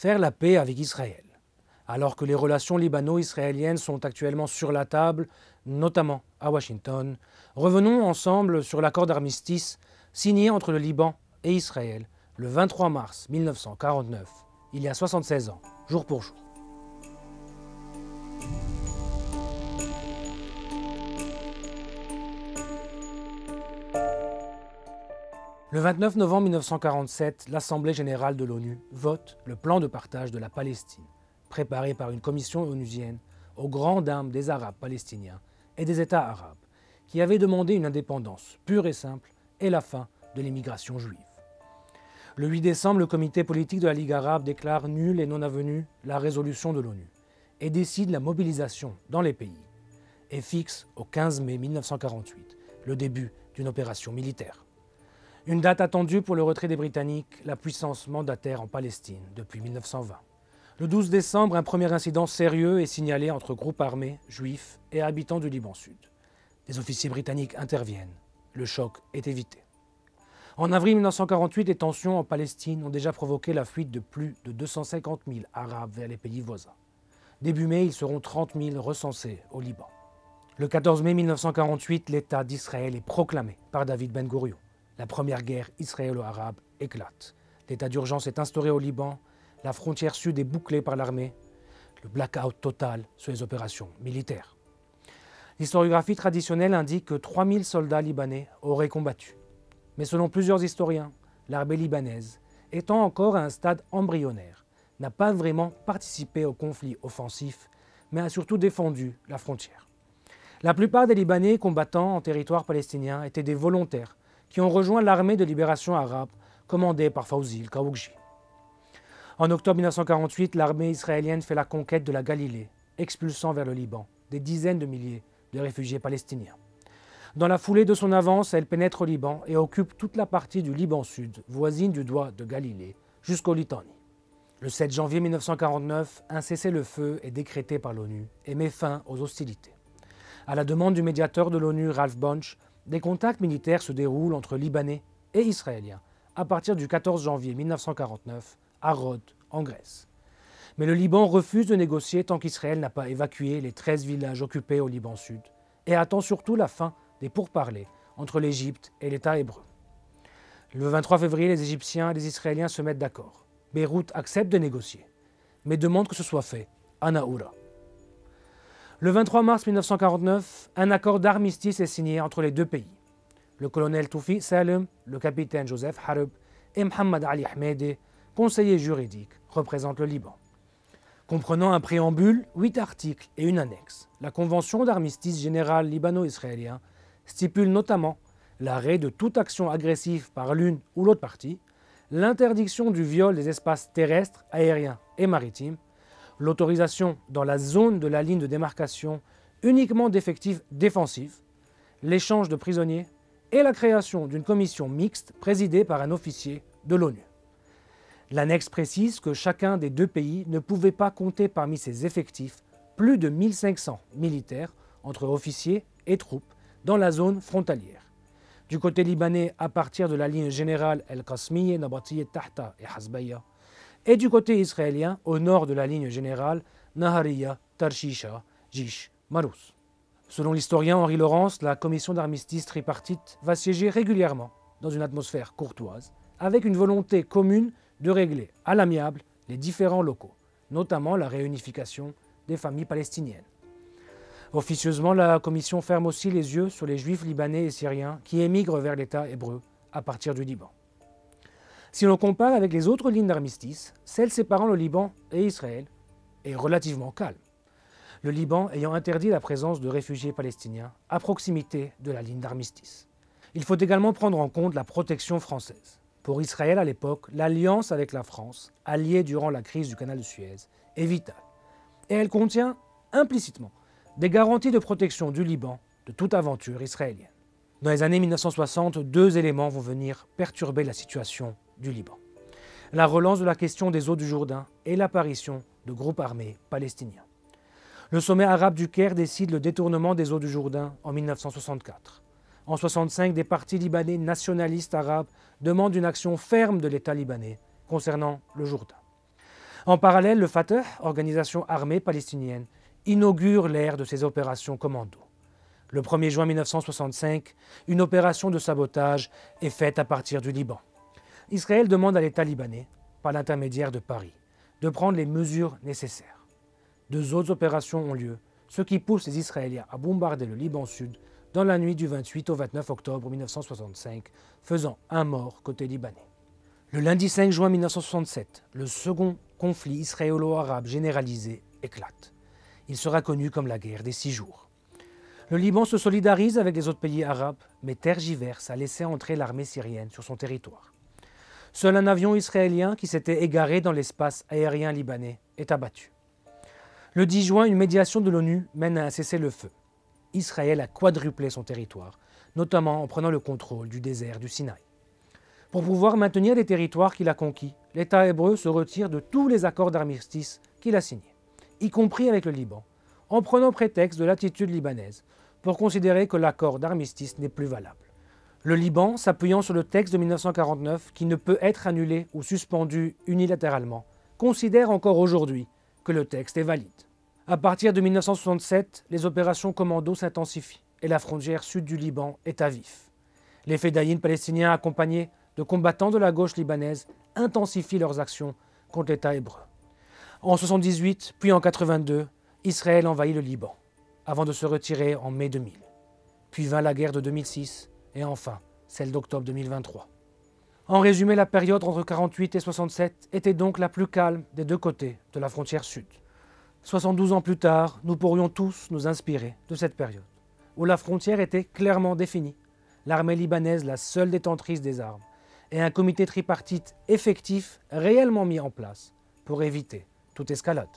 faire la paix avec Israël. Alors que les relations libano-israéliennes sont actuellement sur la table, notamment à Washington, revenons ensemble sur l'accord d'armistice signé entre le Liban et Israël le 23 mars 1949, il y a 76 ans, jour pour jour. Le 29 novembre 1947, l'Assemblée générale de l'ONU vote le plan de partage de la Palestine, préparé par une commission onusienne aux grandes dames des Arabes palestiniens et des États arabes, qui avaient demandé une indépendance pure et simple et la fin de l'immigration juive. Le 8 décembre, le comité politique de la Ligue arabe déclare nulle et non avenue la résolution de l'ONU et décide la mobilisation dans les pays et fixe au 15 mai 1948 le début d'une opération militaire. Une date attendue pour le retrait des Britanniques, la puissance mandataire en Palestine depuis 1920. Le 12 décembre, un premier incident sérieux est signalé entre groupes armés, juifs et habitants du Liban Sud. Des officiers britanniques interviennent. Le choc est évité. En avril 1948, les tensions en Palestine ont déjà provoqué la fuite de plus de 250 000 Arabes vers les pays voisins. Début mai, ils seront 30 000 recensés au Liban. Le 14 mai 1948, l'État d'Israël est proclamé par David Ben Gourion. La première guerre israélo-arabe éclate. L'état d'urgence est instauré au Liban, la frontière sud est bouclée par l'armée, le blackout total sur les opérations militaires. L'historiographie traditionnelle indique que 3000 soldats libanais auraient combattu. Mais selon plusieurs historiens, l'armée libanaise, étant encore à un stade embryonnaire, n'a pas vraiment participé au conflit offensif, mais a surtout défendu la frontière. La plupart des Libanais combattants en territoire palestinien étaient des volontaires qui ont rejoint l'armée de libération arabe commandée par Fawzi el-Kawoukji. En octobre 1948, l'armée israélienne fait la conquête de la Galilée, expulsant vers le Liban des dizaines de milliers de réfugiés palestiniens. Dans la foulée de son avance, elle pénètre au Liban et occupe toute la partie du Liban Sud, voisine du Doigt de Galilée, jusqu'au Litanie. Le 7 janvier 1949, un cessez-le-feu est décrété par l'ONU et met fin aux hostilités. À la demande du médiateur de l'ONU, Ralph Bunche, des contacts militaires se déroulent entre Libanais et Israéliens à partir du 14 janvier 1949 à Rhodes, en Grèce. Mais le Liban refuse de négocier tant qu'Israël n'a pas évacué les 13 villages occupés au Liban Sud et attend surtout la fin des pourparlers entre l'Égypte et l'État hébreu. Le 23 février, les Égyptiens et les Israéliens se mettent d'accord. Beyrouth accepte de négocier, mais demande que ce soit fait à Naoura. Le 23 mars 1949, un accord d'armistice est signé entre les deux pays. Le colonel Toufi Salem, le capitaine Joseph Harb et Mohamed Ali Ahmedi, conseiller juridique, représentent le Liban. Comprenant un préambule, 8 articles et une annexe, la Convention d'armistice général libano-israélien stipule notamment l'arrêt de toute action agressive par l'une ou l'autre partie, l'interdiction du viol des espaces terrestres, aériens et maritimes, l'autorisation dans la zone de la ligne de démarcation uniquement d'effectifs défensifs, l'échange de prisonniers et la création d'une commission mixte présidée par un officier de l'ONU. L'annexe précise que chacun des deux pays ne pouvait pas compter parmi ses effectifs plus de 1500 militaires entre officiers et troupes dans la zone frontalière. Du côté libanais, à partir de la ligne générale El-Qasmiye, Nabatiye, Tahta et Hasbaya, et du côté israélien, au nord de la ligne générale, Nahariya, Tarshisha, Jish, Marous. Selon l'historien Henri Laurence, la commission d'armistice tripartite va siéger régulièrement dans une atmosphère courtoise, avec une volonté commune de régler à l'amiable les différends locaux, notamment la réunification des familles palestiniennes. Officieusement, la commission ferme aussi les yeux sur les juifs libanais et syriens qui émigrent vers l'État hébreu à partir du Liban. Si l'on compare avec les autres lignes d'armistice, celle séparant le Liban et Israël est relativement calme, le Liban ayant interdit la présence de réfugiés palestiniens à proximité de la ligne d'armistice. Il faut également prendre en compte la protection française. Pour Israël à l'époque, l'alliance avec la France, alliée durant la crise du canal de Suez, est vitale. Et elle contient implicitement des garanties de protection du Liban de toute aventure israélienne. Dans les années 1960, deux éléments vont venir perturber la situation du Liban. La relance de la question des eaux du Jourdain et l'apparition de groupes armés palestiniens. Le sommet arabe du Caire décide le détournement des eaux du Jourdain en 1964. En 1965, des partis libanais nationalistes arabes demandent une action ferme de l'État libanais concernant le Jourdain. En parallèle, le Fatah, organisation armée palestinienne, inaugure l'ère de ses opérations commando. Le 1er juin 1965, une opération de sabotage est faite à partir du Liban. Israël demande à l'État libanais, par l'intermédiaire de Paris, de prendre les mesures nécessaires. 2 autres opérations ont lieu, ce qui pousse les Israéliens à bombarder le Liban Sud dans la nuit du 28 au 29 octobre 1965, faisant 1 mort côté libanais. Le lundi 5 juin 1967, le second conflit israélo-arabe généralisé éclate. Il sera connu comme la guerre des 6 jours. Le Liban se solidarise avec les autres pays arabes, mais tergiverse à laisser entrer l'armée syrienne sur son territoire. Seul un avion israélien qui s'était égaré dans l'espace aérien libanais est abattu. Le 10 juin, une médiation de l'ONU mène à un cessez-le-feu. Israël a quadruplé son territoire, notamment en prenant le contrôle du désert du Sinaï. Pour pouvoir maintenir les territoires qu'il a conquis, l'État hébreu se retire de tous les accords d'armistice qu'il a signés, y compris avec le Liban, en prenant prétexte de l'attitude libanaise pour considérer que l'accord d'armistice n'est plus valable. Le Liban, s'appuyant sur le texte de 1949 qui ne peut être annulé ou suspendu unilatéralement, considère encore aujourd'hui que le texte est valide. À partir de 1967, les opérations commando s'intensifient et la frontière sud du Liban est à vif. Les fédayines palestiniens accompagnés de combattants de la gauche libanaise intensifient leurs actions contre l'État hébreu. En 1978, puis en 1982, Israël envahit le Liban, avant de se retirer en mai 2000. Puis vint la guerre de 2006 et enfin celle d'octobre 2023. En résumé, la période entre 1948 et 1967 était donc la plus calme des 2 côtés de la frontière sud. 72 ans plus tard, nous pourrions tous nous inspirer de cette période, où la frontière était clairement définie, l'armée libanaise la seule détentrice des armes, et un comité tripartite effectif réellement mis en place pour éviter toute escalade.